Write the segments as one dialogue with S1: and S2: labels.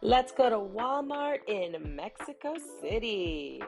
S1: Let's go to Walmart in Mexico City.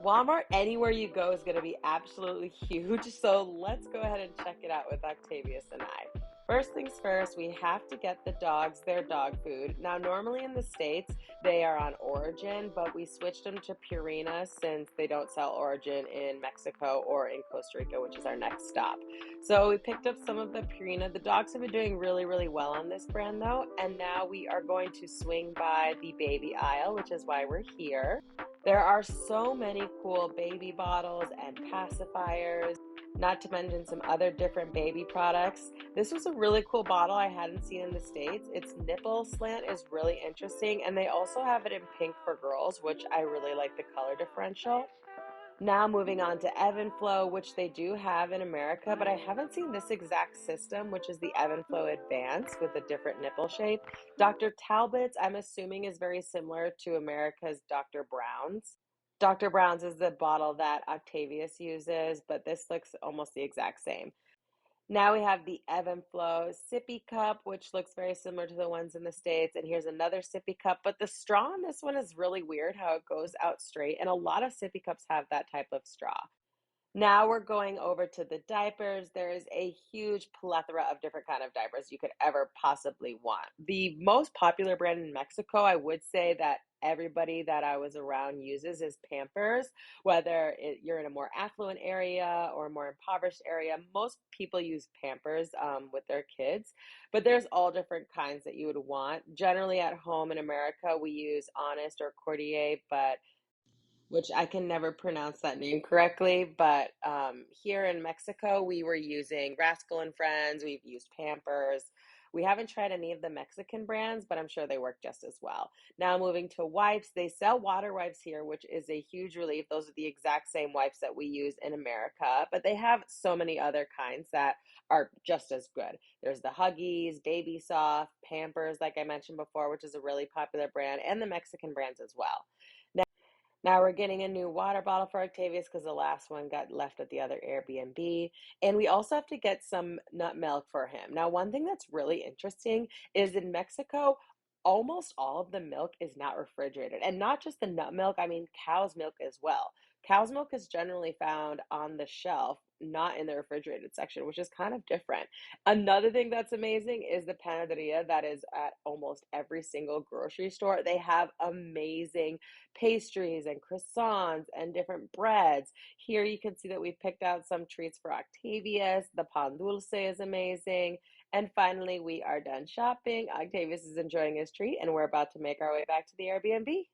S1: Walmart, anywhere you go, is going to be absolutely huge. So let's go ahead and check it out with Octavius and I. First things first, we have to get the dogs their dog food. Now, normally in the States, they are on Origin, but we switched them to Purina since they don't sell Origin in Mexico or in Costa Rica, which is our next stop. So we picked up some of the Purina. The dogs have been doing really, really well on this brand though, and now we are going to swing by the baby aisle, which is why we're here. There are so many cool baby bottles and pacifiers, not to mention some other different baby products. This was a really cool bottle I hadn't seen in the States. Its nipple slant is really interesting, and they also have it in pink for girls, which I really like the color differential. Now moving on to Evenflo, which they do have in America, but I haven't seen this exact system, which is the Evenflo Advance with a different nipple shape. Dr. Talbot's, I'm assuming, is very similar to America's Dr. Brown's. Dr. Brown's is the bottle that Octavius uses, but this looks almost the exact same. Now we have the Evenflo sippy cup, which looks very similar to the ones in the States. And here's another sippy cup, but the straw on this one is really weird how it goes out straight. And a lot of sippy cups have that type of straw. Now we're going over to the diapers. There is a huge plethora of different kind of diapers you could ever possibly want. The most popular brand in Mexico, I would say that everybody that I was around uses is Pampers. You're in a more affluent area or a more impoverished area, most people use Pampers with their kids, but there's all different kinds that you would want. Generally at home in America, we use Honest or Cordier, but which I can never pronounce that name correctly, but here in Mexico, we were using Rascal and Friends. We've used Pampers. We haven't tried any of the Mexican brands, but I'm sure they work just as well. Now, moving to wipes, they sell water wipes here, which is a huge relief. Those are the exact same wipes that we use in America, but they have so many other kinds that are just as good. There's the Huggies, Baby Soft, Pampers, like I mentioned before, which is a really popular brand, and the Mexican brands as well. Now we're getting a new water bottle for Octavius because the last one got left at the other Airbnb. And we also have to get some nut milk for him. Now, one thing that's really interesting is in Mexico, almost all of the milk is not refrigerated. And not just the nut milk, I mean cow's milk as well. Cow's milk is generally found on the shelf, not in the refrigerated section, which is kind of different. Another thing that's amazing is the panaderia that is at almost every single grocery store. They have amazing pastries and croissants and different breads. Here you can see that we picked out some treats for Octavius. The pan dulce is amazing. And finally, we are done shopping. Octavius is enjoying his treat, and we're about to make our way back to the Airbnb.